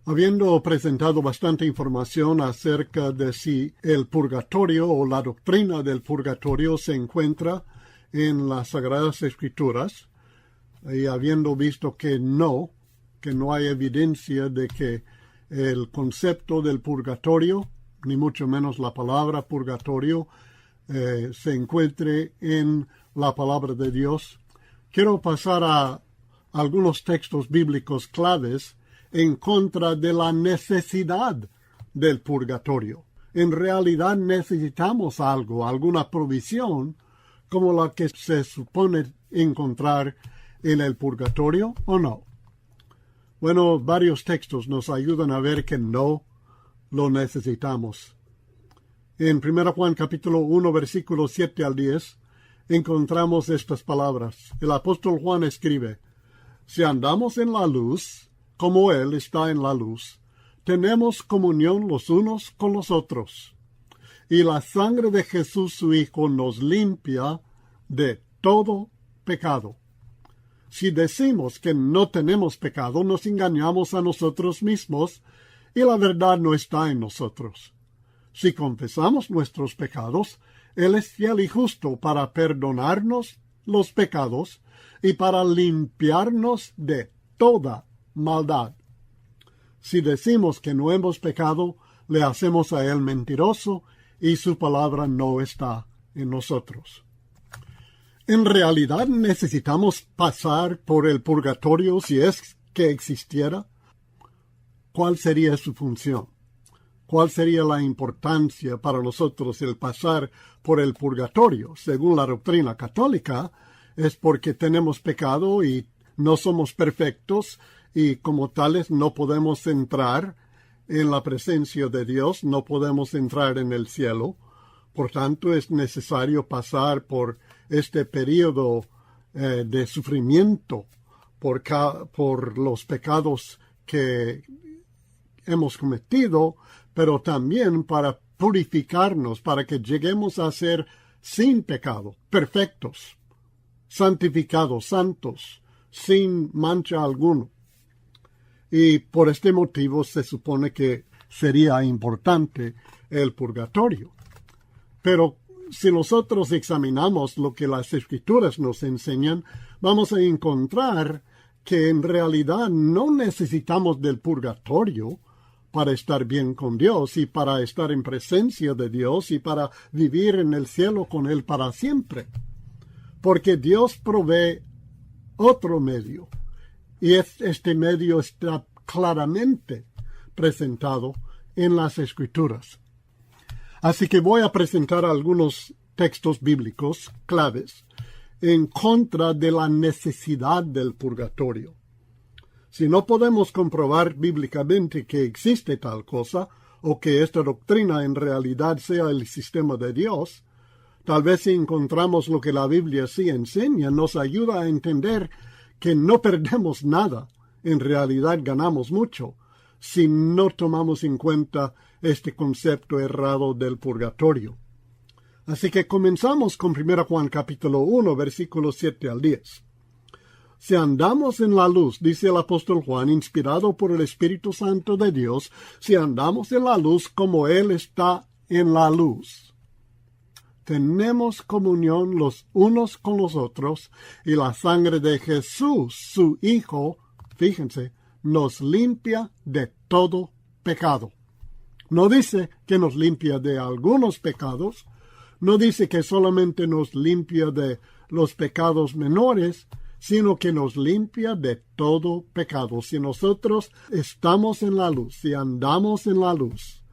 Habiendo presentado bastante información acerca de si el purgatorio o la doctrina del purgatorio se encuentra en las Sagradas Escrituras, y habiendo visto que no hay evidencia de que el concepto del purgatorio, ni mucho menos la palabra purgatorio, se encuentre en la palabra de Dios, quiero pasar a algunos textos bíblicos claves en contra de la necesidad del purgatorio. En realidad necesitamos algo, alguna provisión, como la que se supone encontrar en el purgatorio, ¿o no? Bueno, varios textos nos ayudan a ver que no lo necesitamos. En 1 Juan capítulo 1, versículos 7 al 10, encontramos estas palabras. El apóstol Juan escribe: si andamos en la luz, como Él está en la luz, tenemos comunión los unos con los otros. Y la sangre de Jesús su Hijo nos limpia de todo pecado. Si decimos que no tenemos pecado, nos engañamos a nosotros mismos, y la verdad no está en nosotros. Si confesamos nuestros pecados, Él es fiel y justo para perdonarnos los pecados y para limpiarnos de toda maldad. Si decimos que no hemos pecado, le hacemos a Él mentiroso, y su palabra no está en nosotros. En realidad necesitamos pasar por el purgatorio si es que existiera. ¿Cuál sería su función? ¿Cuál sería la importancia para nosotros el pasar por el purgatorio? Según la doctrina católica, es porque tenemos pecado y no somos perfectos, y como tales no podemos entrar en la presencia de Dios, no podemos entrar en el cielo. Por tanto, es necesario pasar por este período de sufrimiento por los pecados que hemos cometido, pero también para purificarnos, para que lleguemos a ser sin pecado, perfectos, santificados, santos, sin mancha alguna. Y por este motivo se supone que sería importante el purgatorio. Pero si nosotros examinamos lo que las Escrituras nos enseñan, vamos a encontrar que en realidad no necesitamos del purgatorio para estar bien con Dios y para estar en presencia de Dios y para vivir en el cielo con Él para siempre. Porque Dios provee otro medio, y este medio está claramente presentado en las Escrituras. Así que voy a presentar algunos textos bíblicos claves en contra de la necesidad del purgatorio. Si no podemos comprobar bíblicamente que existe tal cosa, o que esta doctrina en realidad sea el sistema de Dios, tal vez si encontramos lo que la Biblia sí enseña, nos ayuda a entender que no perdemos nada, en realidad ganamos mucho, si no tomamos en cuenta este concepto errado del purgatorio. Así que comenzamos con 1 Juan capítulo 1, versículos 7 al 10. Si andamos en la luz, dice el apóstol Juan, inspirado por el Espíritu Santo de Dios, si andamos en la luz como Él está en la luz, tenemos comunión los unos con los otros, y la sangre de Jesús, su Hijo, fíjense, nos limpia de todo pecado. No dice que nos limpia de algunos pecados, no dice que solamente nos limpia de los pecados menores, sino que nos limpia de todo pecado. Si nosotros estamos en la luz, si andamos en la luz,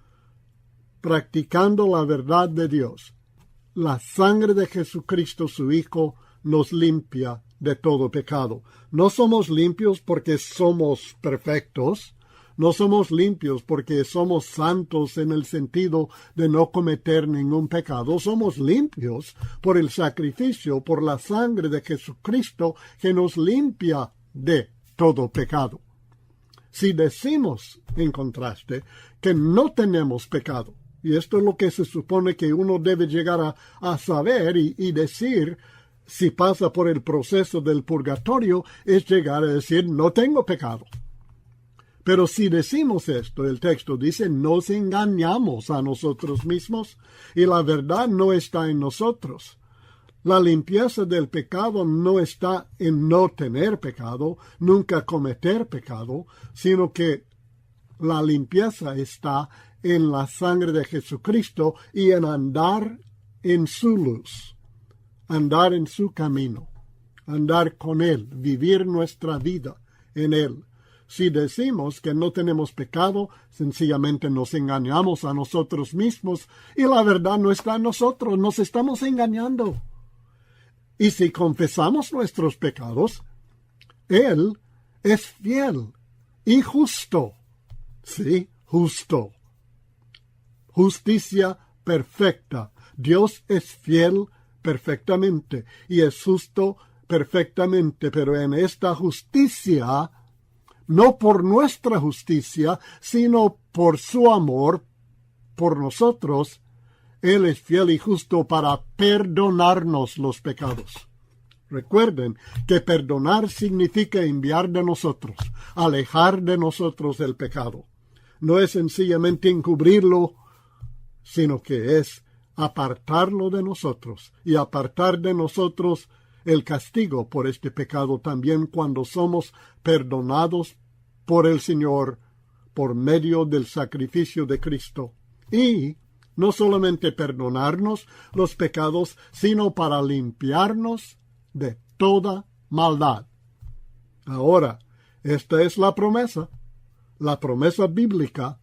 practicando la verdad de Dios, la sangre de Jesucristo, su Hijo, nos limpia de todo pecado. No somos limpios porque somos perfectos, no somos limpios porque somos santos en el sentido de no cometer ningún pecado. Somos limpios por el sacrificio, por la sangre de Jesucristo que nos limpia de todo pecado. Si decimos, en contraste, que no tenemos pecado, y esto es lo que se supone que uno debe llegar a saber y decir, si pasa por el proceso del purgatorio, es llegar a decir, no tengo pecado. Pero si decimos esto, el texto dice, nos engañamos a nosotros mismos y la verdad no está en nosotros. La limpieza del pecado no está en no tener pecado, nunca cometer pecado, sino que la limpieza está en la sangre de Jesucristo y en andar en su luz, andar en su camino, andar con Él, vivir nuestra vida en Él. Si decimos que no tenemos pecado, sencillamente nos engañamos a nosotros mismos y la verdad no está en nosotros, nos estamos engañando. Y si confesamos nuestros pecados, Él es fiel y justo. Sí, justo. Justicia perfecta. Dios es fiel perfectamente y es justo perfectamente, pero en esta justicia, no por nuestra justicia, sino por su amor por nosotros, Él es fiel y justo para perdonarnos los pecados. Recuerden que perdonar significa enviar de nosotros, alejar de nosotros el pecado. No es sencillamente encubrirlo, sino que es apartarlo de nosotros y apartar de nosotros el castigo por este pecado también cuando somos perdonados por el Señor por medio del sacrificio de Cristo. Y no solamente perdonarnos los pecados, sino para limpiarnos de toda maldad. Ahora, esta es la promesa bíblica,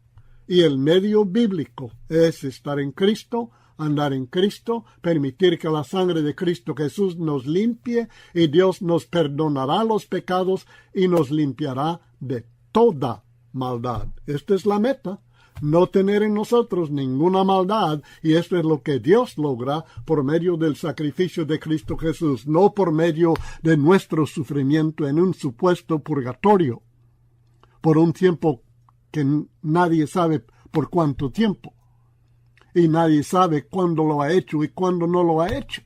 y el medio bíblico es estar en Cristo, andar en Cristo, permitir que la sangre de Cristo Jesús nos limpie, y Dios nos perdonará los pecados y nos limpiará de toda maldad. Esta es la meta, no tener en nosotros ninguna maldad, y esto es lo que Dios logra por medio del sacrificio de Cristo Jesús, no por medio de nuestro sufrimiento en un supuesto purgatorio, por un tiempo que nadie sabe por cuánto tiempo, y nadie sabe cuándo lo ha hecho y cuándo no lo ha hecho.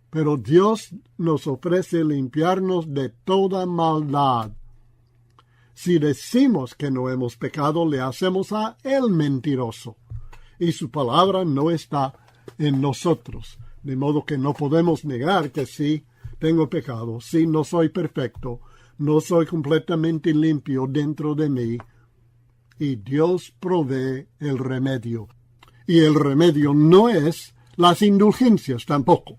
Pero Dios nos ofrece limpiarnos de toda maldad. Si decimos que no hemos pecado, le hacemos a Él mentiroso, y su palabra no está en nosotros. De modo que no podemos negar que sí, tengo pecado, sí, no soy perfecto, no soy completamente limpio dentro de mí. Y Dios provee el remedio. Y el remedio no es las indulgencias tampoco.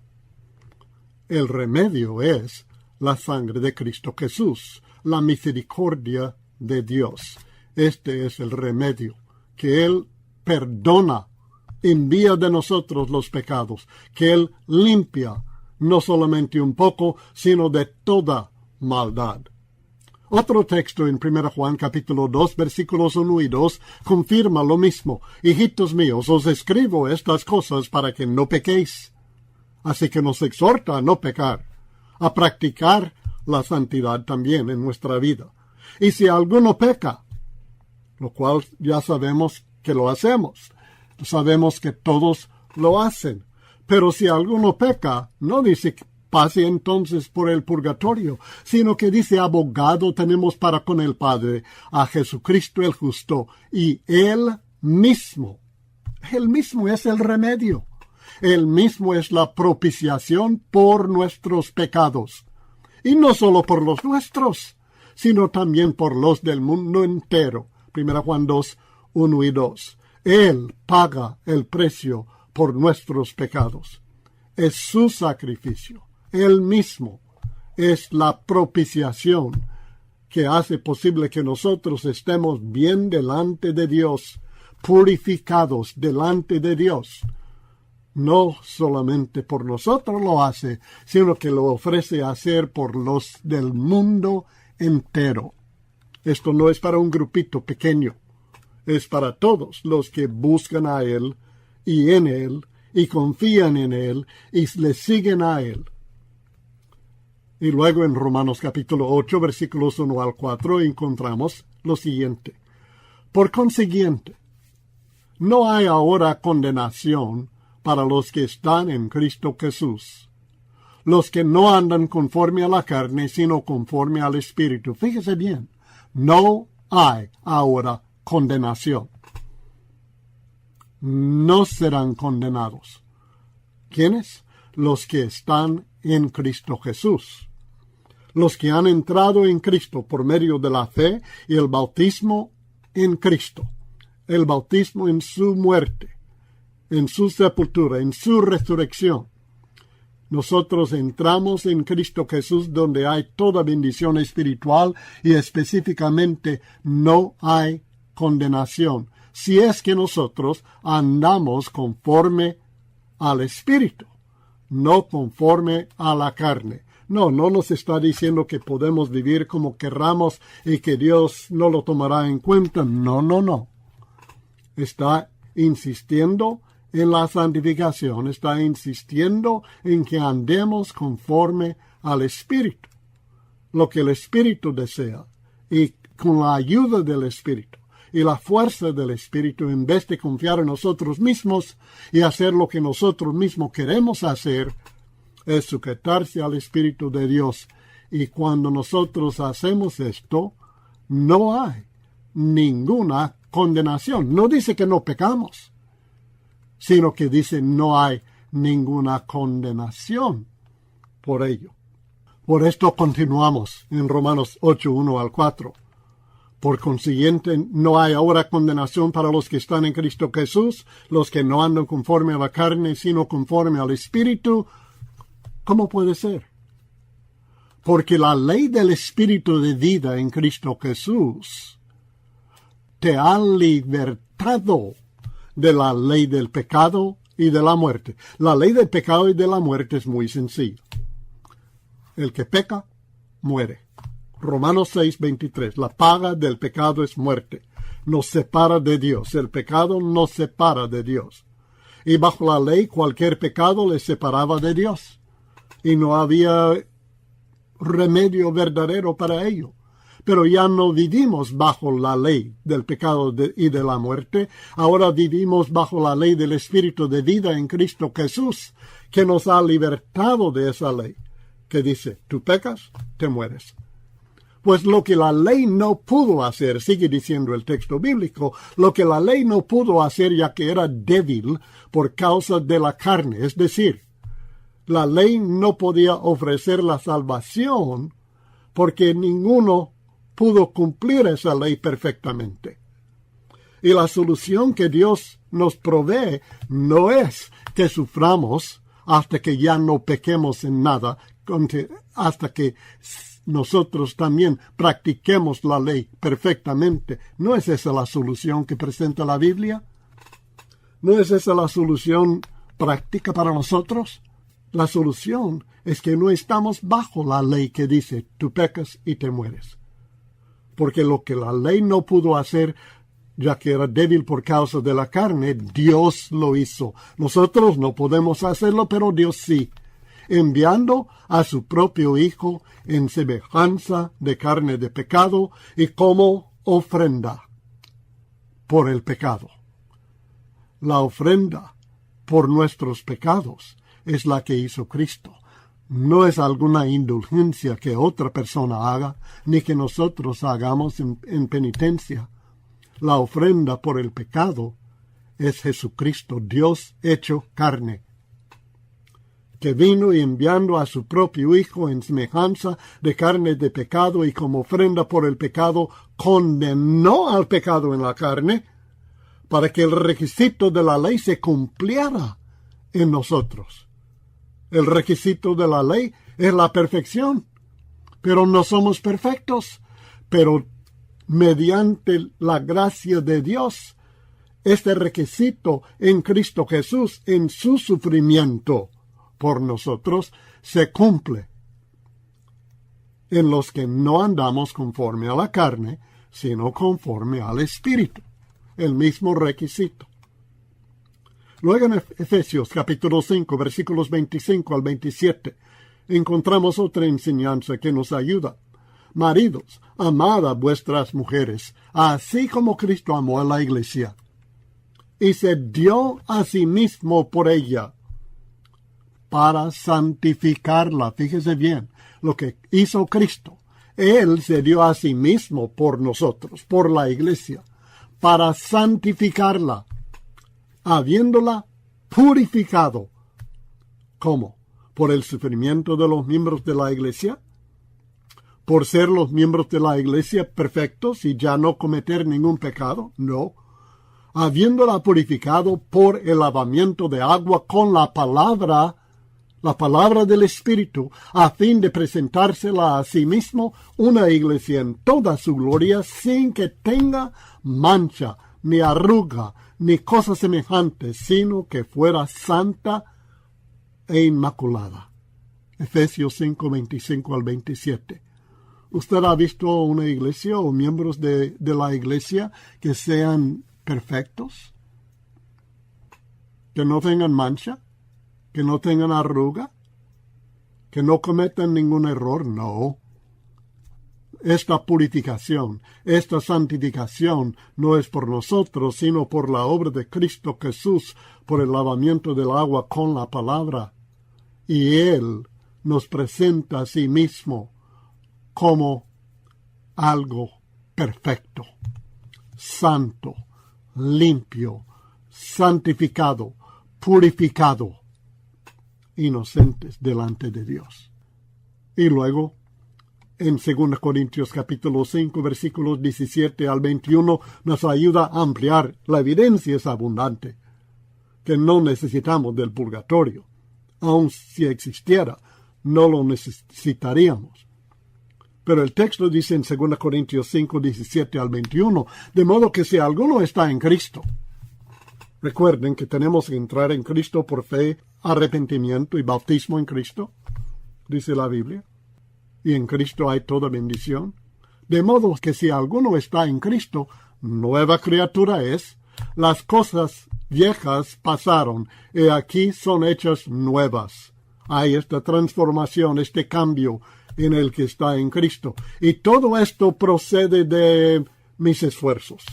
El remedio es la sangre de Cristo Jesús, la misericordia de Dios. Este es el remedio, que Él perdona, envía de nosotros los pecados, que Él limpia no solamente un poco, sino de toda maldad. Otro texto en 1 Juan capítulo 2, versículos 1 y 2, confirma lo mismo. Hijitos míos, os escribo estas cosas para que no pequéis. Así que nos exhorta a no pecar, a practicar la santidad también en nuestra vida. Y si alguno peca, lo cual ya sabemos que lo hacemos, sabemos que todos lo hacen, pero si alguno peca, no dice que pase entonces por el purgatorio, sino que dice abogado tenemos para con el Padre, a Jesucristo el justo, y Él mismo es el remedio. Él mismo es la propiciación por nuestros pecados. Y no solo por los nuestros, sino también por los del mundo entero. 1 Juan 2, 1 y 2. Él paga el precio por nuestros pecados. Es su sacrificio. Él mismo es la propiciación que hace posible que nosotros estemos bien delante de Dios, purificados delante de Dios. No solamente por nosotros lo hace, sino que lo ofrece a hacer por los del mundo entero. Esto no es para un grupito pequeño, es para todos los que buscan a Él y en Él y confían en Él y le siguen a Él. Y luego en Romanos capítulo 8, versículos 1 al 4, encontramos lo siguiente. Por consiguiente, no hay ahora condenación para los que están en Cristo Jesús, los que no andan conforme a la carne, sino conforme al Espíritu. Fíjese bien, no hay ahora condenación. No serán condenados. ¿Quiénes? Los que están en Cristo Jesús. Los que han entrado en Cristo por medio de la fe y el bautismo en Cristo. El bautismo en su muerte, en su sepultura, en su resurrección. Nosotros entramos en Cristo Jesús donde hay toda bendición espiritual y específicamente no hay condenación. Si es que nosotros andamos conforme al Espíritu, no conforme a la carne. No nos está diciendo que podemos vivir como querramos y que Dios no lo tomará en cuenta. No. Está insistiendo en la santificación, está insistiendo en que andemos conforme al Espíritu, lo que el Espíritu desea, y con la ayuda del Espíritu y la fuerza del Espíritu, en vez de confiar en nosotros mismos y hacer lo que nosotros mismos queremos hacer, es sujetarse al Espíritu de Dios. Y cuando nosotros hacemos esto, no hay ninguna condenación. No dice que no pecamos, sino que dice no hay ninguna condenación por ello. Por esto continuamos en Romanos 8, 1 al 4. Por consiguiente, no hay ahora condenación para los que están en Cristo Jesús, los que no andan conforme a la carne, sino conforme al Espíritu. ¿Cómo puede ser? Porque la ley del Espíritu de vida en Cristo Jesús te ha libertado de la ley del pecado y de la muerte. La ley del pecado y de la muerte es muy sencilla. El que peca, muere. Romanos 6:23. La paga del pecado es muerte. Nos separa de Dios. El pecado nos separa de Dios. Y bajo la ley, cualquier pecado le separaba de Dios. Y no había remedio verdadero para ello. Pero ya no vivimos bajo la ley del pecado y de la muerte. Ahora vivimos bajo la ley del Espíritu de vida en Cristo Jesús, que nos ha libertado de esa ley, que dice, tú pecas, te mueres. Pues lo que la ley no pudo hacer, sigue diciendo el texto bíblico, lo que la ley no pudo hacer ya que era débil por causa de la carne, es decir, la ley no podía ofrecer la salvación porque ninguno pudo cumplir esa ley perfectamente. Y la solución que Dios nos provee no es que suframos hasta que ya no pequemos en nada, hasta que nosotros también practiquemos la ley perfectamente. ¿No es esa la solución que presenta la Biblia? ¿No es esa la solución práctica para nosotros? La solución es que no estamos bajo la ley que dice, tú pecas y te mueres. Porque lo que la ley no pudo hacer, ya que era débil por causa de la carne, Dios lo hizo. Nosotros no podemos hacerlo, pero Dios sí, enviando a su propio Hijo en semejanza de carne de pecado y como ofrenda por el pecado. La ofrenda por nuestros pecados es la que hizo Cristo. No es alguna indulgencia que otra persona haga, ni que nosotros hagamos en penitencia. La ofrenda por el pecado es Jesucristo, Dios hecho carne, que vino y enviando a su propio Hijo en semejanza de carne de pecado y como ofrenda por el pecado, condenó al pecado en la carne, para que el requisito de la ley se cumpliera en nosotros. El requisito de la ley es la perfección, pero no somos perfectos. Pero mediante la gracia de Dios, este requisito en Cristo Jesús, en su sufrimiento por nosotros, se cumple en los que no andamos conforme a la carne, sino conforme al Espíritu. El mismo requisito. Luego en Efesios capítulo 5, versículos 25 al 27, encontramos otra enseñanza que nos ayuda. Maridos, amad a vuestras mujeres, así como Cristo amó a la iglesia, y se dio a sí mismo por ella, para santificarla. Fíjese bien, lo que hizo Cristo. Él se dio a sí mismo por nosotros, por la iglesia, para santificarla, habiéndola purificado. ¿Cómo? ¿Por el sufrimiento de los miembros de la iglesia? ¿Por ser los miembros de la iglesia perfectos y ya no cometer ningún pecado? No. Habiéndola purificado por el lavamiento de agua con la palabra del Espíritu, a fin de presentársela a sí mismo una iglesia en toda su gloria, sin que tenga mancha, ni arruga, ni cosa semejante, sino que fuera santa e inmaculada. Efesios 5, 25 al 27. ¿Usted ha visto una iglesia o miembros de la iglesia que sean perfectos? ¿Que no tengan mancha? ¿Que no tengan arruga? ¿Que no cometan ningún error? No. Esta purificación, esta santificación no es por nosotros, sino por la obra de Cristo Jesús, por el lavamiento del agua con la palabra. Y Él nos presenta a sí mismo como algo perfecto, santo, limpio, santificado, purificado, inocentes delante de Dios. Y luego, en 2 Corintios capítulo 5, versículos 17 al 21, nos ayuda a ampliar. La evidencia es abundante, que no necesitamos del purgatorio. Aun si existiera, no lo necesitaríamos. Pero el texto dice en 2 Corintios 5, 17 al 21, de modo que si alguno está en Cristo, recuerden que tenemos que entrar en Cristo por fe, arrepentimiento y bautismo en Cristo, dice la Biblia, y en Cristo hay toda bendición. De modo que si alguno está en Cristo, nueva criatura es, las cosas viejas pasaron, y aquí son hechas nuevas. Hay esta transformación, este cambio en el que está en Cristo. Y todo esto procede de mis esfuerzos.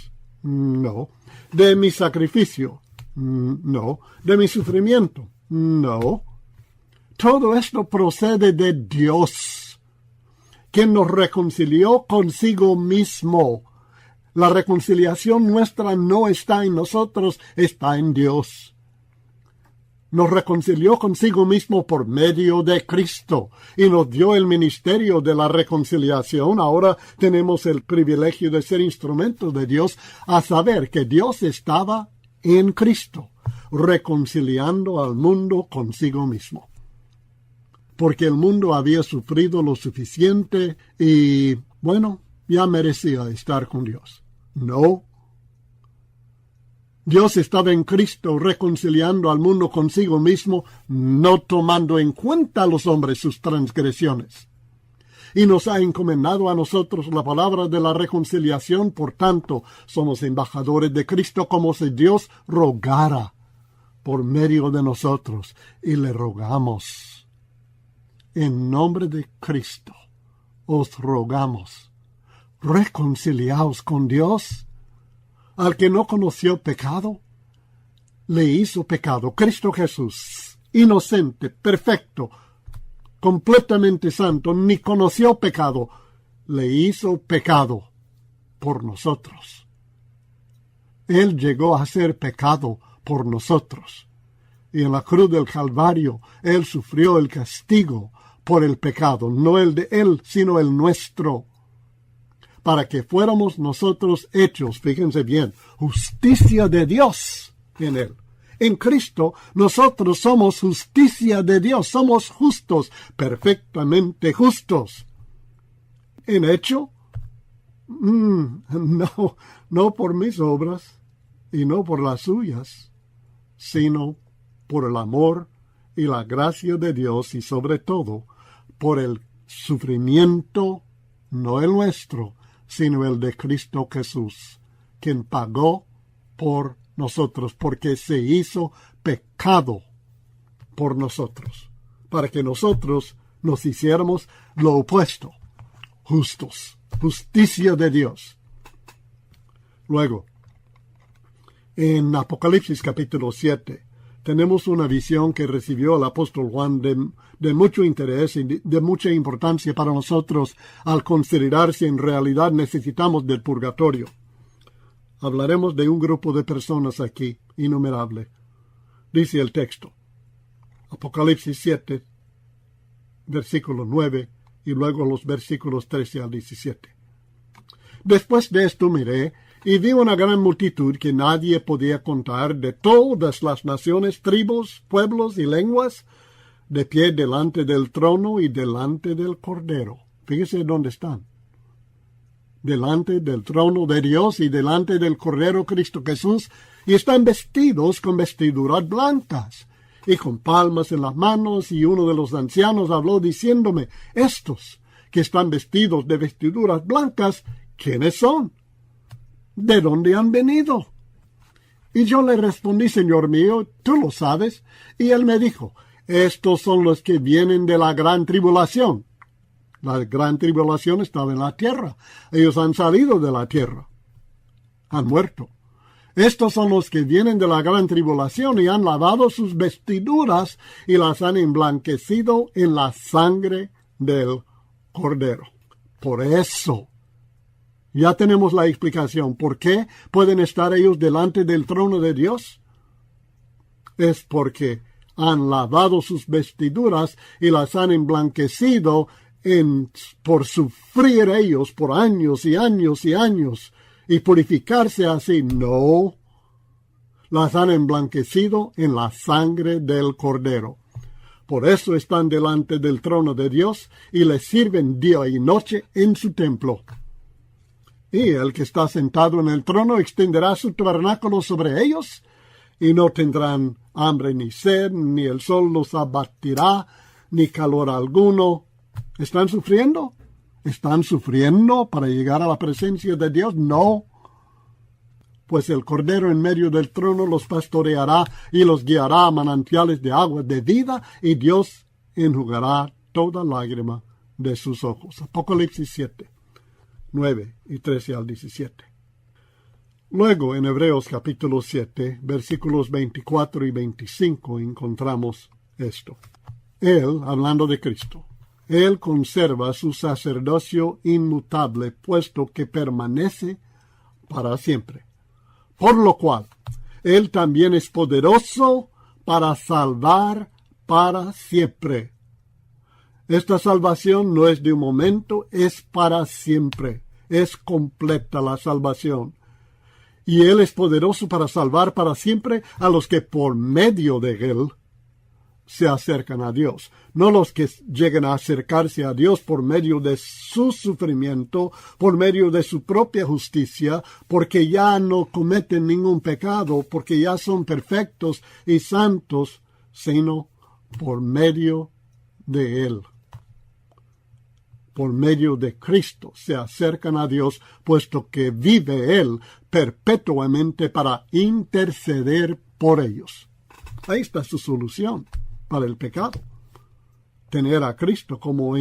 No. De mi sacrificio. No. De mi sufrimiento. No. Todo esto procede de Dios, quien nos reconcilió consigo mismo. La reconciliación nuestra no está en nosotros, está en Dios. Nos reconcilió consigo mismo por medio de Cristo y nos dio el ministerio de la reconciliación. Ahora tenemos el privilegio de ser instrumentos de Dios, a saber que Dios estaba en Cristo, reconciliando al mundo consigo mismo. Porque el mundo había sufrido lo suficiente y, bueno, ya merecía estar con Dios. No. Dios estaba en Cristo reconciliando al mundo consigo mismo, no tomando en cuenta a los hombres sus transgresiones. Y nos ha encomendado a nosotros la palabra de la reconciliación, por tanto, somos embajadores de Cristo como si Dios rogara por medio de nosotros. Y le rogamos, en nombre de Cristo, os rogamos, reconciliaos con Dios. Al que no conoció pecado, le hizo pecado. Cristo Jesús, inocente, perfecto, completamente santo, ni conoció pecado, le hizo pecado por nosotros. Él llegó a ser pecado por nosotros. Y en la cruz del Calvario, Él sufrió el castigo por el pecado, no el de Él, sino el nuestro, para que fuéramos nosotros hechos, fíjense bien, justicia de Dios en Él. En Cristo nosotros somos justicia de Dios, somos justos, perfectamente justos. ¿En hecho? No por mis obras y no por las suyas, sino por el amor y la gracia de Dios y sobre todo por el sufrimiento, no el nuestro, sino el de Cristo Jesús, quien pagó por nosotros, porque se hizo pecado por nosotros, para que nosotros nos hiciéramos lo opuesto, justos, justicia de Dios. Luego, en Apocalipsis capítulo 7, tenemos una visión que recibió el apóstol Juan de mucho interés y de mucha importancia para nosotros al considerar si en realidad necesitamos del purgatorio. Hablaremos de un grupo de personas aquí, innumerable. Dice el texto, Apocalipsis 7, versículo 9, y luego los versículos 13 al 17. Después de esto miré, y vi una gran multitud que nadie podía contar, de todas las naciones, tribus, pueblos y lenguas, de pie delante del trono y delante del Cordero. Fíjese dónde están. Delante del trono de Dios y delante del Cordero Cristo Jesús, y están vestidos con vestiduras blancas, y con palmas en las manos, y uno de los ancianos habló diciéndome, estos que están vestidos de vestiduras blancas, ¿quiénes son? ¿De dónde han venido? Y yo le respondí, Señor mío, tú lo sabes. Y él me dijo, estos son los que vienen de la gran tribulación. La gran tribulación estaba en la tierra. Ellos han salido de la tierra. Han muerto. Estos son los que vienen de la gran tribulación y han lavado sus vestiduras y las han emblanquecido en la sangre del Cordero. Por eso, ya tenemos la explicación. ¿Por qué pueden estar ellos delante del trono de Dios? Es porque han lavado sus vestiduras y las han emblanquecido por sufrir ellos por años y años y años y purificarse así. No, las han emblanquecido en la sangre del Cordero. Por eso están delante del trono de Dios y le sirven día y noche en su templo. Y el que está sentado en el trono extenderá su tabernáculo sobre ellos, y no tendrán hambre ni sed, ni el sol los abatirá, ni calor alguno. ¿Están sufriendo? ¿Están sufriendo para llegar a la presencia de Dios? No. Pues el Cordero en medio del trono los pastoreará y los guiará a manantiales de agua de vida, y Dios enjugará toda lágrima de sus ojos. Apocalipsis 7. 9 y 13 al 17. Luego, en Hebreos capítulo 7, versículos 24 y 25, encontramos esto. Él, hablando de Cristo, Él conserva su sacerdocio inmutable, puesto que permanece para siempre. Por lo cual, Él también es poderoso para salvar para siempre. Esta salvación no es de un momento, es para siempre. Es completa la salvación. Y Él es poderoso para salvar para siempre a los que por medio de Él se acercan a Dios. No los que lleguen a acercarse a Dios por medio de su sufrimiento, por medio de su propia justicia, porque ya no cometen ningún pecado, porque ya son perfectos y santos, sino por medio de Él. Por medio de Cristo se acercan a Dios, puesto que vive Él perpetuamente para interceder por ellos. Ahí está su solución para el pecado. Tener a Cristo como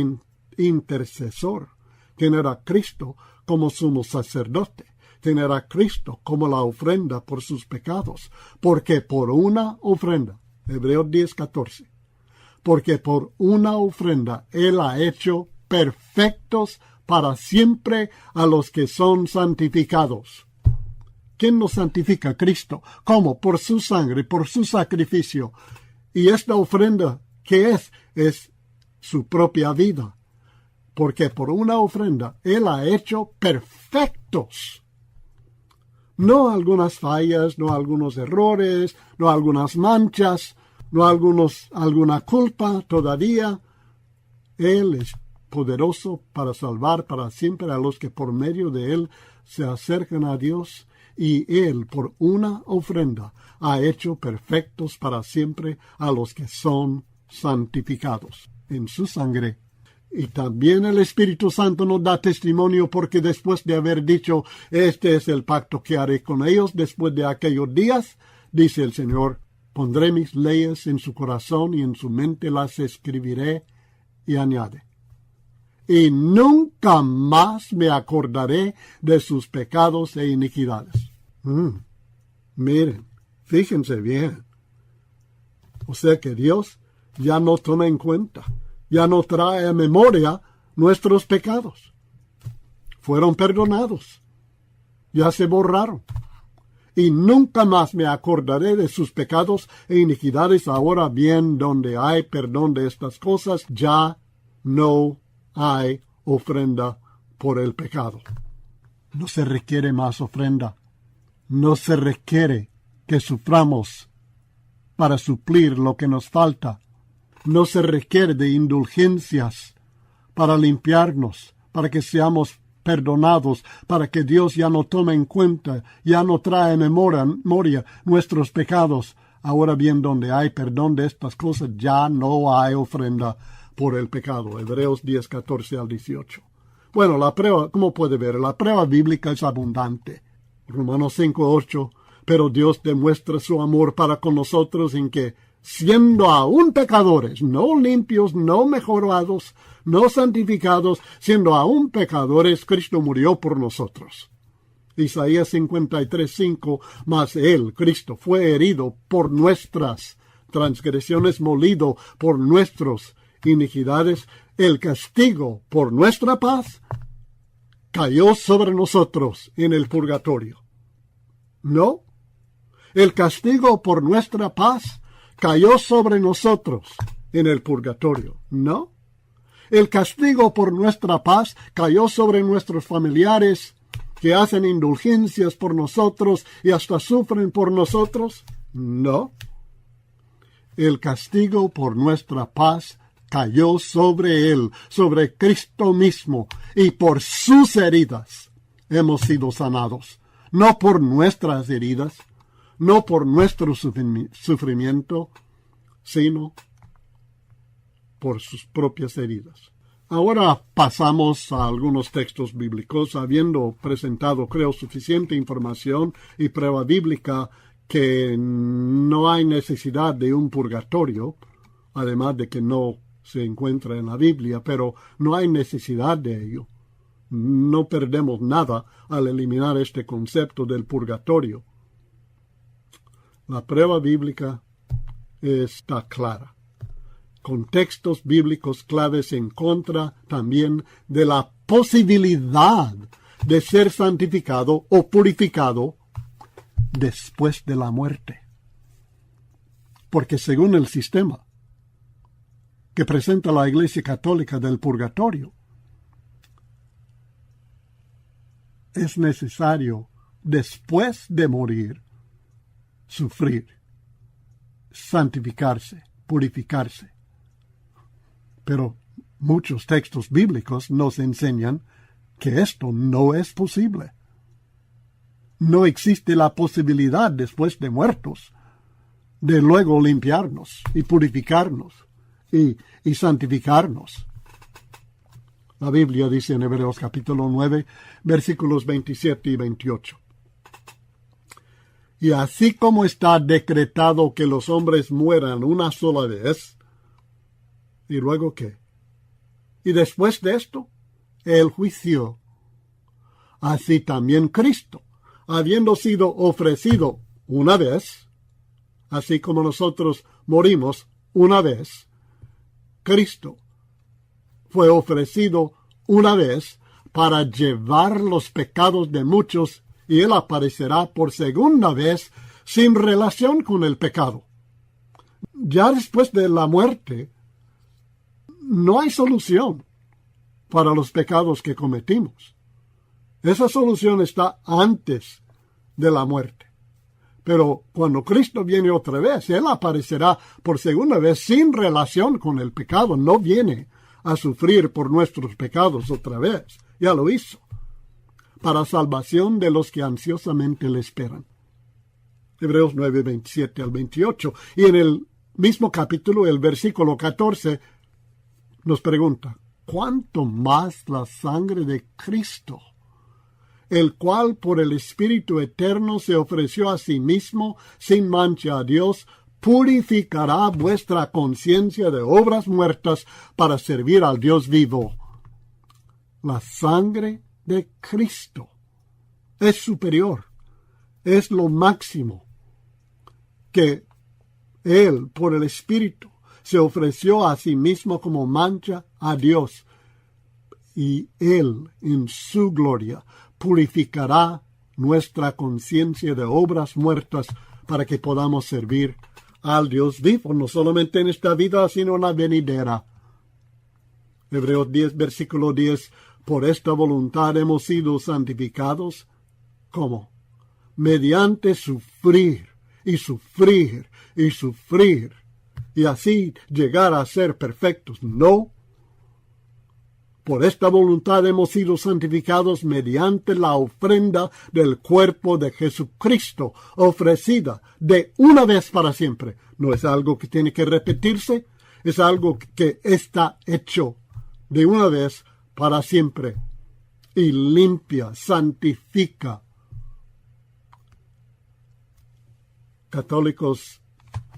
intercesor. Tener a Cristo como sumo sacerdote. Tener a Cristo como la ofrenda por sus pecados. Porque por una ofrenda, Hebreos 10:14, porque por una ofrenda Él ha hecho perfectos para siempre a los que son santificados. ¿Quién nos santifica? Cristo. ¿Cómo? Por su sangre, por su sacrificio. Y esta ofrenda, ¿qué es? Es su propia vida. Porque por una ofrenda Él ha hecho perfectos. No algunas fallas, no algunos errores, no algunas manchas, no alguna culpa todavía. Él es poderoso para salvar para siempre a los que por medio de Él se acercan a Dios, y Él por una ofrenda ha hecho perfectos para siempre a los que son santificados en su sangre. Y también el Espíritu Santo nos da testimonio, porque después de haber dicho, este es el pacto que haré con ellos después de aquellos días, dice el Señor, pondré mis leyes en su corazón y en su mente las escribiré, y añade, y nunca más me acordaré de sus pecados e iniquidades. Miren, fíjense bien. O sea que Dios ya no toma en cuenta, ya no trae a memoria nuestros pecados. Fueron perdonados, ya se borraron. Y nunca más me acordaré de sus pecados e iniquidades. Ahora bien, donde hay perdón de estas cosas, ya no hay ofrenda por el pecado. No se requiere más ofrenda. No se requiere que suframos para suplir lo que nos falta. No se requiere de indulgencias para limpiarnos, para que seamos perdonados, para que Dios ya no tome en cuenta, ya no trae en memoria nuestros pecados. Ahora bien, donde hay perdón de estas cosas, ya no hay ofrenda por el pecado. Hebreos 10:14 al 18. Bueno, la prueba, ¿cómo puede ver? La prueba bíblica es abundante. Romanos 5:8. Pero Dios demuestra su amor para con nosotros en que, siendo aún pecadores, no limpios, no mejorados, no santificados, siendo aún pecadores, Cristo murió por nosotros. Isaías 53:5. Mas Él, Cristo, fue herido por nuestras transgresiones, molido por nuestras iniquidades. El castigo por nuestra paz cayó sobre nosotros en el purgatorio. ¿No? El castigo por nuestra paz cayó sobre nosotros en el purgatorio. ¿No? El castigo por nuestra paz cayó sobre nuestros familiares que hacen indulgencias por nosotros y hasta sufren por nosotros. No. El castigo por nuestra paz cayó sobre Él, sobre Cristo mismo, y por sus heridas hemos sido sanados. No por nuestras heridas, no por nuestro sufrimiento, sino por sus propias heridas. Ahora pasamos a algunos textos bíblicos, habiendo presentado, creo, suficiente información y prueba bíblica que no hay necesidad de un purgatorio, además de que no se encuentra en la Biblia, pero no hay necesidad de ello. No perdemos nada al eliminar este concepto del purgatorio. La prueba bíblica está clara. con textos bíblicos claves en contra también de la posibilidad de ser santificado o purificado después de la muerte. Porque según el sistema que presenta la Iglesia Católica del purgatorio, es necesario, después de morir, sufrir, santificarse, purificarse. Pero muchos textos bíblicos nos enseñan que esto no es posible. No existe la posibilidad después de muertos de luego limpiarnos y purificarnos y santificarnos. La Biblia dice en Hebreos capítulo 9, versículos 27 y 28. Y así como está decretado que los hombres mueran una sola vez, ¿y luego qué? Y después de esto, el juicio. Así también Cristo, habiendo sido ofrecido una vez, así como nosotros morimos una vez, Cristo fue ofrecido una vez para llevar los pecados de muchos, y Él aparecerá por segunda vez sin relación con el pecado. Ya después de la muerte, no hay solución para los pecados que cometimos. Esa solución está antes de la muerte. Pero cuando Cristo viene otra vez, Él aparecerá por segunda vez sin relación con el pecado. No viene a sufrir por nuestros pecados otra vez. Ya lo hizo. Para salvación de los que ansiosamente le esperan. Hebreos 9, 27 al 28. Y en el mismo capítulo, el versículo 14, nos pregunta, ¿cuánto más la sangre de Cristo, el cual por el Espíritu Eterno se ofreció a sí mismo sin mancha a Dios, purificará vuestra conciencia de obras muertas para servir al Dios vivo? La sangre de Cristo es superior, es lo máximo, que Él, por el Espíritu, se ofreció a sí mismo como mancha a Dios, y Él, en su gloria, purificará nuestra conciencia de obras muertas para que podamos servir al Dios vivo, no solamente en esta vida, sino en la venidera. Hebreos 10, versículo 10, por esta voluntad hemos sido santificados. ¿Cómo? Mediante sufrir y sufrir y sufrir, y así llegar a ser perfectos. No. Por esta voluntad hemos sido santificados mediante la ofrenda del cuerpo de Jesucristo, ofrecida de una vez para siempre. No es algo que tiene que repetirse, es algo que está hecho de una vez para siempre, y limpia, santifica. Católicos,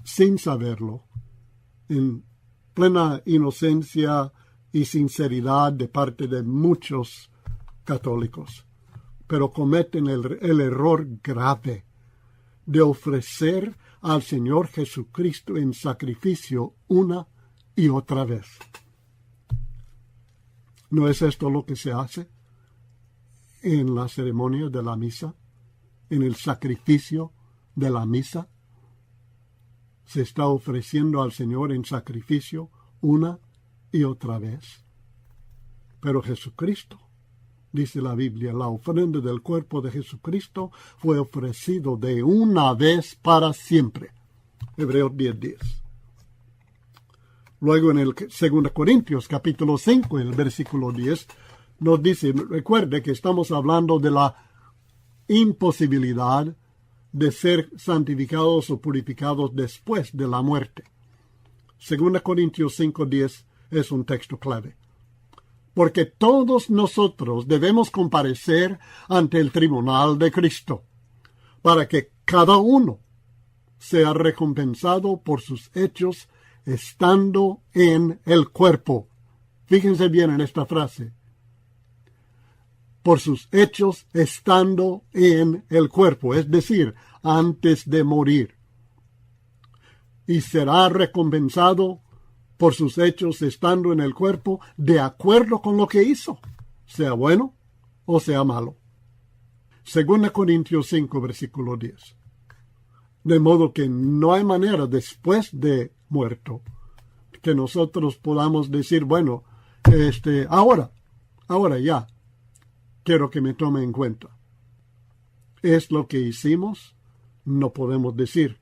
sin saberlo, en plena inocencia y sinceridad de parte de muchos católicos, pero cometen el error grave de ofrecer al Señor Jesucristo en sacrificio una y otra vez. ¿No es esto lo que se hace en la ceremonia de la misa? ¿En el sacrificio de la misa? Se está ofreciendo al Señor en sacrificio una y otra vez. Pero Jesucristo, dice la Biblia, la ofrenda del cuerpo de Jesucristo fue ofrecido de una vez para siempre. Hebreos 10:10. Luego en el 2 Corintios capítulo 5, el versículo 10, nos dice, recuerde que estamos hablando de la imposibilidad de ser santificados o purificados después de la muerte. 2 Corintios 5:10 es un texto clave. Porque todos nosotros debemos comparecer ante el tribunal de Cristo, para que cada uno sea recompensado por sus hechos estando en el cuerpo. Fíjense bien en esta frase. Por sus hechos estando en el cuerpo, es decir, antes de morir. Y será recompensado por sus hechos estando en el cuerpo, de acuerdo con lo que hizo, sea bueno o sea malo. 2 Corintios 5, versículo 10. De modo que no hay manera después de muerto que nosotros podamos decir, bueno, ahora ya, quiero que me tome en cuenta. Es lo que hicimos, no podemos decir,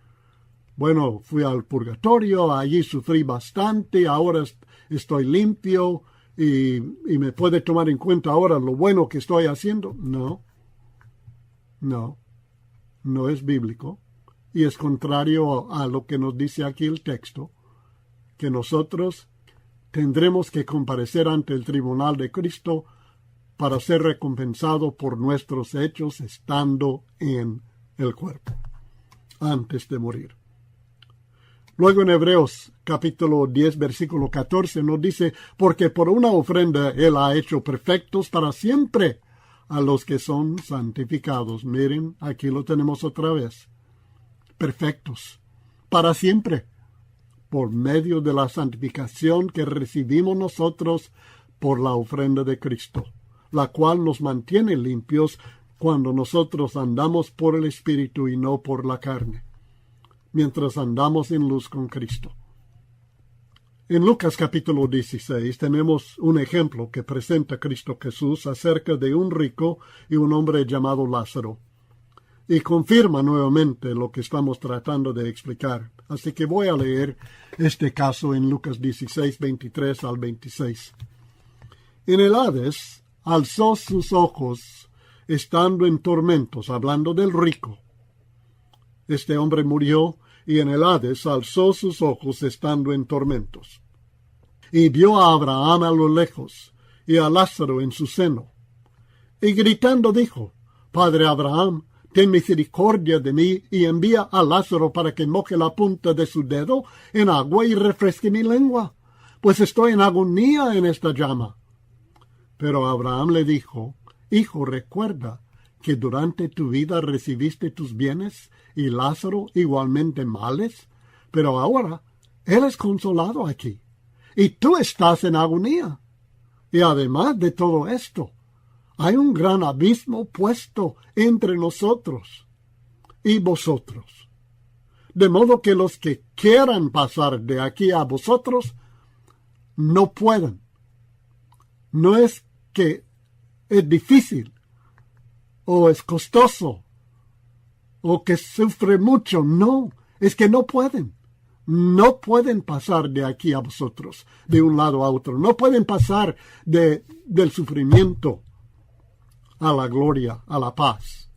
bueno, fui al purgatorio, allí sufrí bastante, ahora estoy limpio y me puede tomar en cuenta ahora lo bueno que estoy haciendo. No es bíblico y es contrario a lo que nos dice aquí el texto, que nosotros tendremos que comparecer ante el tribunal de Cristo para ser recompensado por nuestros hechos estando en el cuerpo, antes de morir. Luego en Hebreos capítulo 10, versículo 14 nos dice, porque por una ofrenda Él ha hecho perfectos para siempre a los que son santificados. Miren, aquí lo tenemos otra vez. Perfectos, para siempre, por medio de la santificación que recibimos nosotros por la ofrenda de Cristo, la cual nos mantiene limpios cuando nosotros andamos por el Espíritu y no por la carne, mientras andamos en luz con Cristo. En Lucas capítulo 16 tenemos un ejemplo que presenta a Cristo Jesús acerca de un rico y un hombre llamado Lázaro, y confirma nuevamente lo que estamos tratando de explicar. Así que voy a leer este caso en Lucas 16, 23 al 26. En el Hades alzó sus ojos estando en tormentos, hablando del rico. Este hombre murió y en el Hades alzó sus ojos estando en tormentos. Y vio a Abraham a lo lejos y a Lázaro en su seno. Y gritando dijo, Padre Abraham, ten misericordia de mí y envía a Lázaro para que moje la punta de su dedo en agua y refresque mi lengua, pues estoy en agonía en esta llama. Pero Abraham le dijo, Hijo, recuerda que durante tu vida recibiste tus bienes y Lázaro igualmente males, pero ahora él es consolado aquí y tú estás en agonía. Y además de todo esto, hay un gran abismo puesto entre nosotros y vosotros, de modo que los que quieran pasar de aquí a vosotros no pueden. No es que es difícil o es costoso o que sufre mucho, no, es que no pueden. No pueden pasar de aquí a vosotros, de un lado a otro. No pueden pasar del sufrimiento a la gloria, a la paz.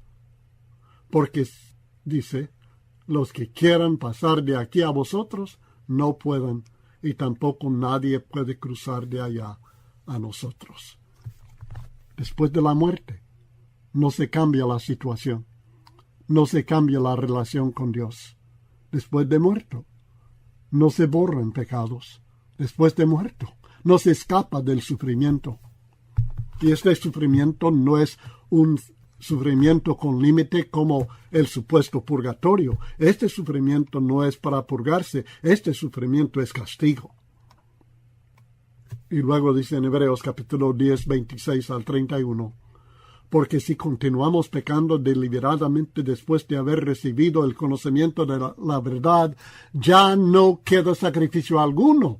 Porque, dice, los que quieran pasar de aquí a vosotros, no pueden, y tampoco nadie puede cruzar de allá a nosotros. Después de la muerte, no se cambia la situación, no se cambia la relación con Dios. Después de muerto, no se borran pecados. Después de muerto, no se escapa del sufrimiento. Y este sufrimiento no es un sufrimiento con límite como el supuesto purgatorio. Este sufrimiento no es para purgarse, este sufrimiento es castigo. Y luego dice en Hebreos capítulo 10, 26 al 31, porque si continuamos pecando deliberadamente después de haber recibido el conocimiento de la verdad, ya no queda sacrificio alguno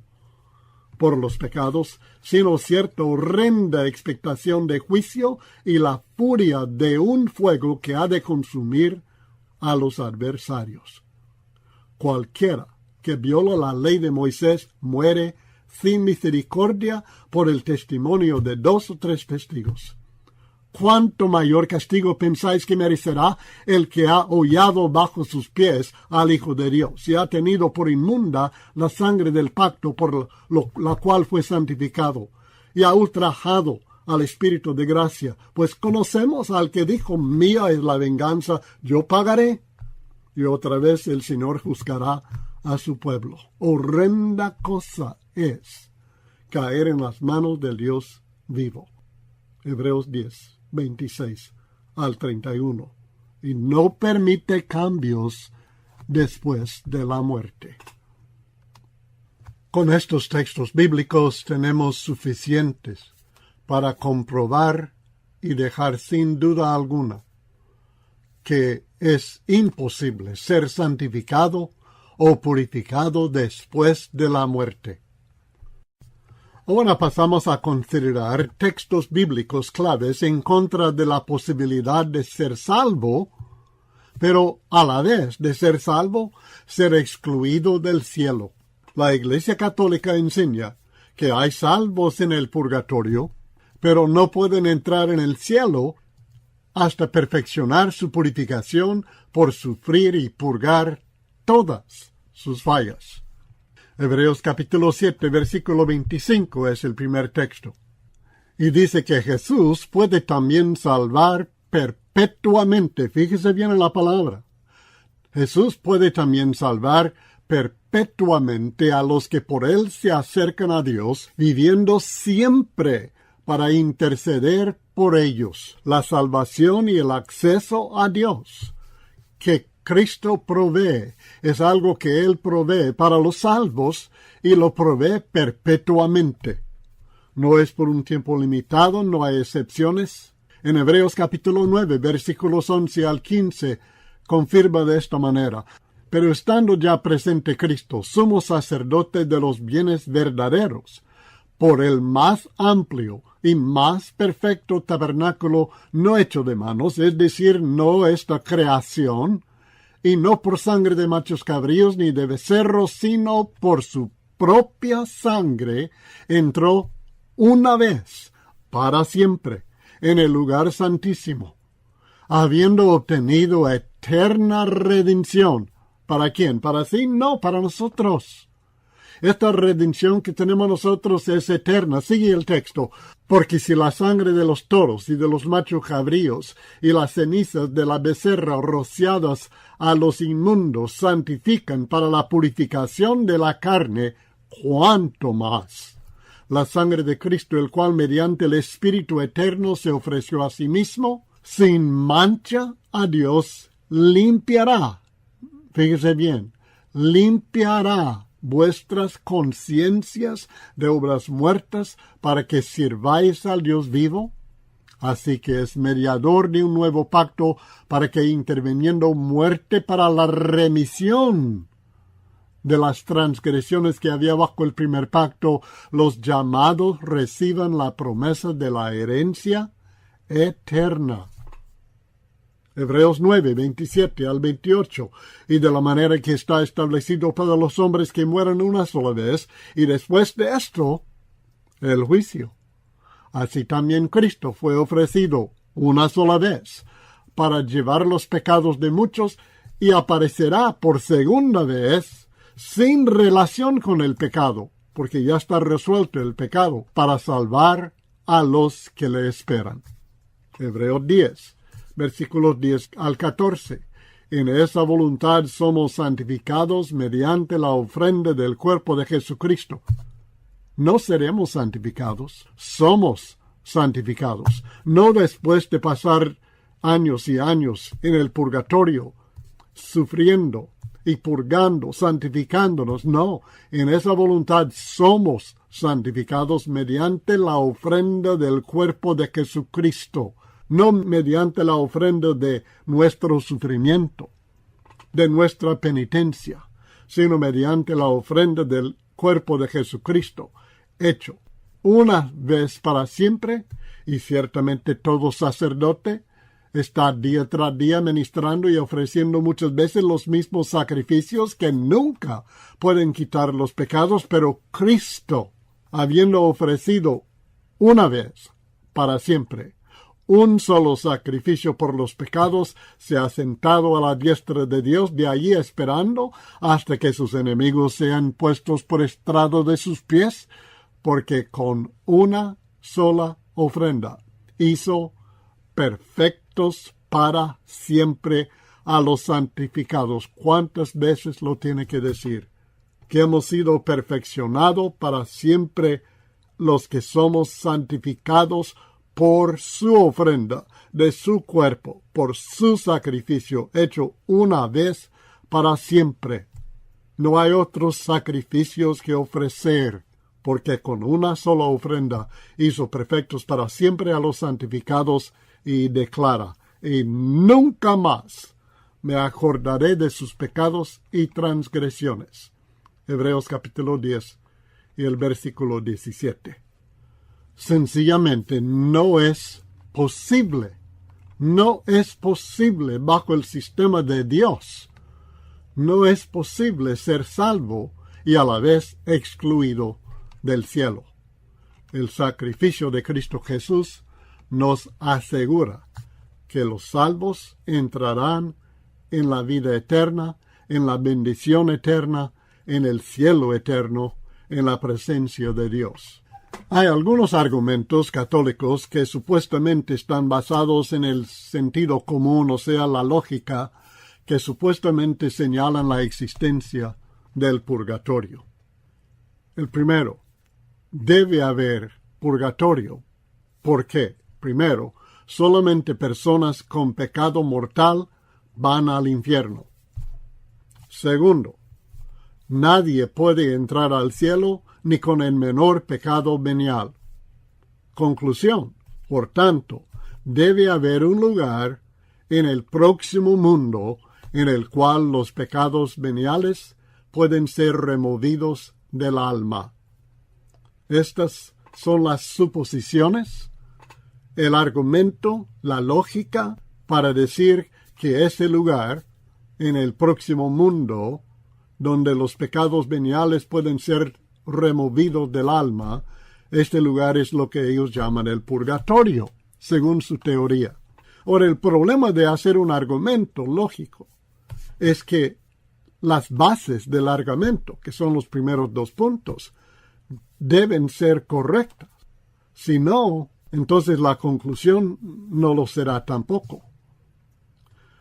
por los pecados, sino cierta horrenda expectación de juicio y la furia de un fuego que ha de consumir a los adversarios. Cualquiera que viola la ley de Moisés muere sin misericordia por el testimonio de 2 o 3 testigos. ¿Cuánto mayor castigo pensáis que merecerá el que ha hollado bajo sus pies al Hijo de Dios y ha tenido por inmunda la sangre del pacto por la cual fue santificado y ha ultrajado al Espíritu de gracia? Pues conocemos al que dijo, mía es la venganza, yo pagaré. Y otra vez el Señor juzgará a su pueblo. Horrenda cosa es caer en las manos del Dios vivo. Hebreos 10, 26 al 31. Y no permite cambios después de la muerte. Con estos textos bíblicos tenemos suficientes para comprobar y dejar sin duda alguna que es imposible ser santificado o purificado después de la muerte. Ahora pasamos a considerar textos bíblicos claves en contra de la posibilidad de ser salvo, pero a la vez de ser salvo, ser excluido del cielo. La Iglesia Católica enseña que hay salvos en el purgatorio, pero no pueden entrar en el cielo hasta perfeccionar su purificación por sufrir y purgar todas sus fallas. Hebreos capítulo 7, versículo 25 es el primer texto. Y dice que Jesús puede también salvar perpetuamente. Fíjese bien en la palabra. Jesús puede también salvar perpetuamente a los que por él se acercan a Dios, viviendo siempre para interceder por ellos. La salvación y el acceso a Dios que Cristo provee es algo que Él provee para los salvos y lo provee perpetuamente. No es por un tiempo limitado, no hay excepciones. En Hebreos capítulo 9, versículos 11 al 15, confirma de esta manera: pero estando ya presente Cristo, sumo sacerdote de los bienes verdaderos, por el más amplio y más perfecto tabernáculo no hecho de manos, es decir, no esta creación, y no por sangre de machos cabríos ni de becerros, sino por su propia sangre, entró una vez, para siempre, en el lugar santísimo, habiendo obtenido eterna redención. ¿Para quién? ¿Para sí? No, para nosotros. Esta redención que tenemos nosotros es eterna. Sigue el texto. Porque si la sangre de los toros y de los machos cabríos y las cenizas de la becerra rociadas a los inmundos santifican para la purificación de la carne, ¿cuánto más la sangre de Cristo, el cual mediante el Espíritu eterno se ofreció a sí mismo, sin mancha a Dios, limpiará? Fíjese bien, limpiará vuestras conciencias de obras muertas para que sirváis al Dios vivo? Así que es mediador de un nuevo pacto para que, interviniendo muerte para la remisión de las transgresiones que había bajo el primer pacto, los llamados reciban la promesa de la herencia eterna. Hebreos 9, 27 al 28, y de la manera que está establecido para los hombres que mueran una sola vez, y después de esto, el juicio. Así también Cristo fue ofrecido una sola vez, para llevar los pecados de muchos, y aparecerá por segunda vez, sin relación con el pecado, porque ya está resuelto el pecado, para salvar a los que le esperan. Hebreos 10. Versículos 10 al 14. En esa voluntad somos santificados mediante la ofrenda del cuerpo de Jesucristo. No seremos santificados, somos santificados. No después de pasar años y años en el purgatorio, sufriendo y purgando, santificándonos. No, en esa voluntad somos santificados mediante la ofrenda del cuerpo de Jesucristo. No mediante la ofrenda de nuestro sufrimiento, de nuestra penitencia, sino mediante la ofrenda del cuerpo de Jesucristo, hecho una vez para siempre, y ciertamente todo sacerdote está día tras día ministrando y ofreciendo muchas veces los mismos sacrificios que nunca pueden quitar los pecados, pero Cristo, habiendo ofrecido una vez para siempre un solo sacrificio por los pecados, se ha sentado a la diestra de Dios, de allí esperando hasta que sus enemigos sean puestos por estrado de sus pies, porque con una sola ofrenda hizo perfectos para siempre a los santificados. ¿Cuántas veces lo tiene que decir? Que hemos sido perfeccionados para siempre los que somos santificados por su ofrenda de su cuerpo, por su sacrificio hecho una vez para siempre. No hay otros sacrificios que ofrecer, porque con una sola ofrenda hizo perfectos para siempre a los santificados, y declara: y nunca más me acordaré de sus pecados y transgresiones. Hebreos capítulo 10 y el versículo 17. Sencillamente no es posible. No es posible bajo el sistema de Dios. No es posible ser salvo y a la vez excluido del cielo. El sacrificio de Cristo Jesús nos asegura que los salvos entrarán en la vida eterna, en la bendición eterna, en el cielo eterno, en la presencia de Dios. Hay algunos argumentos católicos que supuestamente están basados en el sentido común, o sea, la lógica, que supuestamente señalan la existencia del purgatorio. El primero: debe haber purgatorio. ¿Por qué? Primero, solamente personas con pecado mortal van al infierno. Segundo, nadie puede entrar al cielo ni con el menor pecado venial. Conclusión: por tanto, debe haber un lugar en el próximo mundo en el cual los pecados veniales pueden ser removidos del alma. Estas son las suposiciones, el argumento, la lógica para decir que ese lugar en el próximo mundo donde los pecados veniales pueden ser removidos del alma, este lugar es lo que ellos llaman el purgatorio, según su teoría. Ahora, el problema de hacer un argumento lógico es que las bases del argumento, que son los primeros dos puntos, deben ser correctas. Si no, entonces la conclusión no lo será tampoco.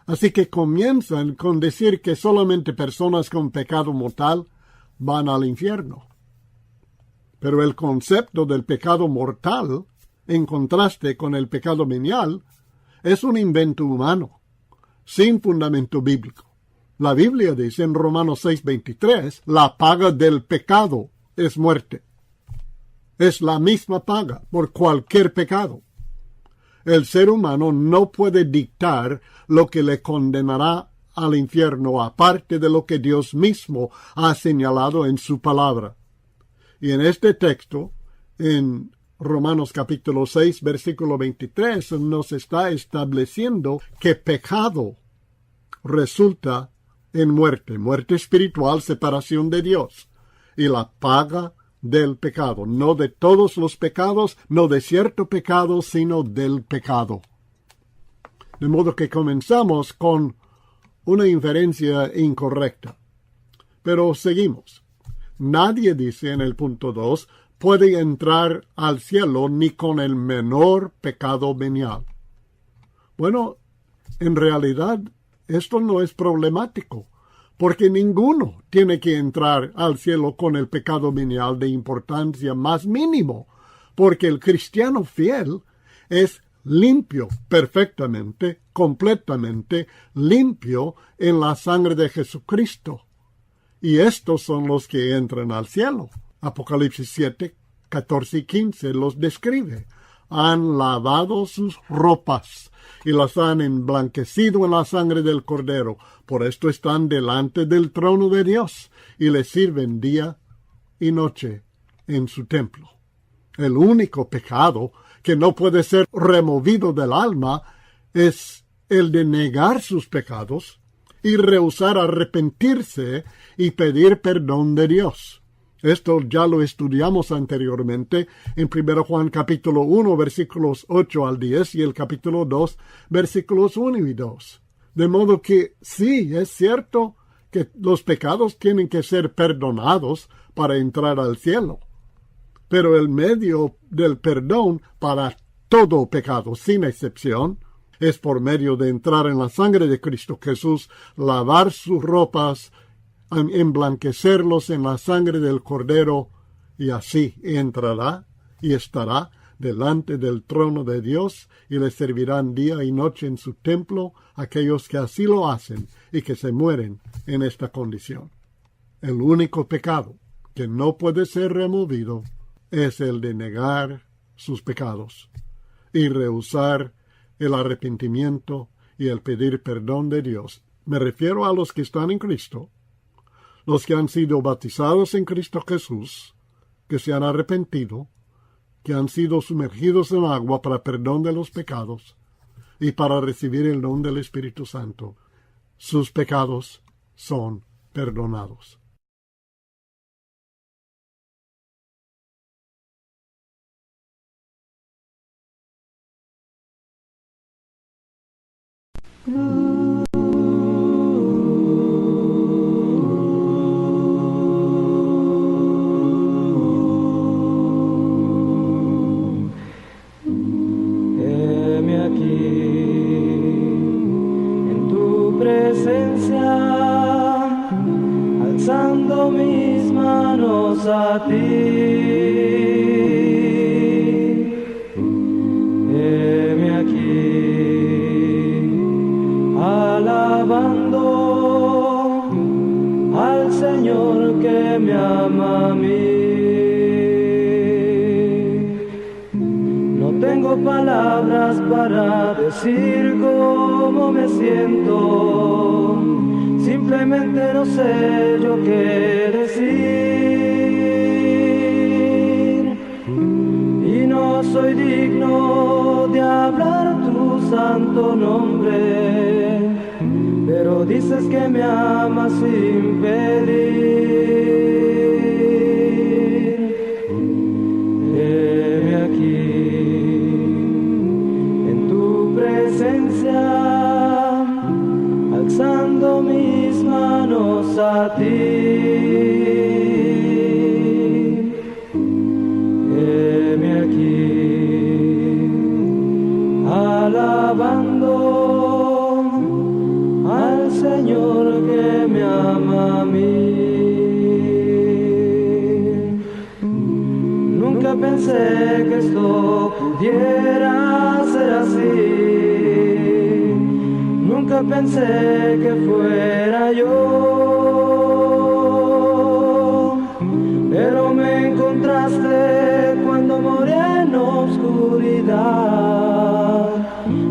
Así que comienzan con decir que solamente personas con pecado mortal van al infierno. Pero el concepto del pecado mortal, en contraste con el pecado venial, es un invento humano, sin fundamento bíblico. La Biblia dice en Romanos 6:23, la paga del pecado es muerte. Es la misma paga por cualquier pecado. El ser humano no puede dictar lo que le condenará al infierno, aparte de lo que Dios mismo ha señalado en su palabra. Y en este texto, en Romanos capítulo 6, versículo 23, nos está estableciendo que pecado resulta en muerte, muerte espiritual, separación de Dios, y la paga del pecado, no de todos los pecados, no de cierto pecado, sino del pecado. De modo que comenzamos con una inferencia incorrecta. Pero seguimos. Nadie, dice en el punto 2, puede entrar al cielo ni con el menor pecado venial. Bueno, en realidad esto no es problemático, porque ninguno tiene que entrar al cielo con el pecado venial de importancia más mínimo, porque el cristiano fiel es limpio perfectamente, completamente limpio en la sangre de Jesucristo. Y estos son los que entran al cielo. Apocalipsis 7, 14 y 15 los describe. Han lavado sus ropas y las han emblanquecido en la sangre del Cordero. Por esto están delante del trono de Dios y le sirven día y noche en su templo. El único pecado que no puede ser removido del alma es el de negar sus pecados y rehusar arrepentirse y pedir perdón de Dios. Esto ya lo estudiamos anteriormente en 1 Juan capítulo 1, versículos 8 al 10 y el capítulo 2, versículos 1 y 2. De modo que sí, es cierto que los pecados tienen que ser perdonados para entrar al cielo. Pero el medio del perdón para todo pecado, sin excepción, es por medio de entrar en la sangre de Cristo Jesús, lavar sus ropas, emblanquecerlos en la sangre del Cordero, y así entrará y estará delante del trono de Dios, y le servirán día y noche en su templo aquellos que así lo hacen y que se mueren en esta condición. El único pecado que no puede ser removido es el de negar sus pecados y rehusar el arrepentimiento y el pedir perdón de Dios. Me refiero a los que están en Cristo, los que han sido bautizados en Cristo Jesús, que se han arrepentido, que han sido sumergidos en agua para perdón de los pecados y para recibir el don del Espíritu Santo. Sus pecados son perdonados. Heme aquí en tu presencia, alzando mis manos a ti. Heme aquí, alabando al Señor que me ama a mí. No tengo palabras para decir cómo me siento, simplemente no sé yo qué decir, y no soy digno de hablar tu santo nombre, pero dices que me amas sin pedir. Heme aquí en tu presencia, alzando mis manos a ti. Heme aquí, alabando al Señor que me ama a mí. Nunca pensé que esto pudiera ser así. Nunca pensé que fuera yo, pero me encontraste cuando moría en oscuridad.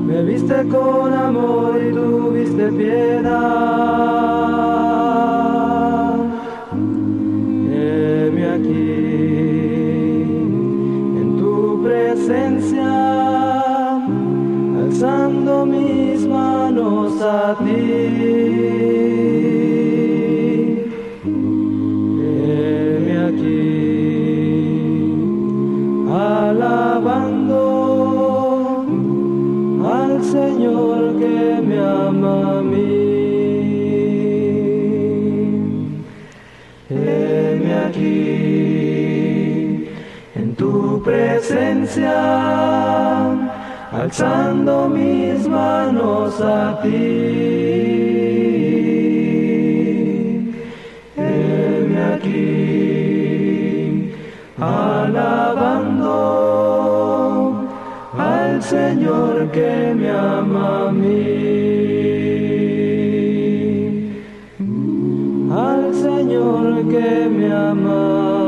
Me viste con amor y tuviste piedad. Heme aquí en tu presencia, alzando mis manos a ti. Heme aquí, alabando al Señor que me ama a mí. Heme aquí en tu presencia, alzando mis manos a ti. Heme aquí, alabando al Señor que me ama a mí. Al Señor que me ama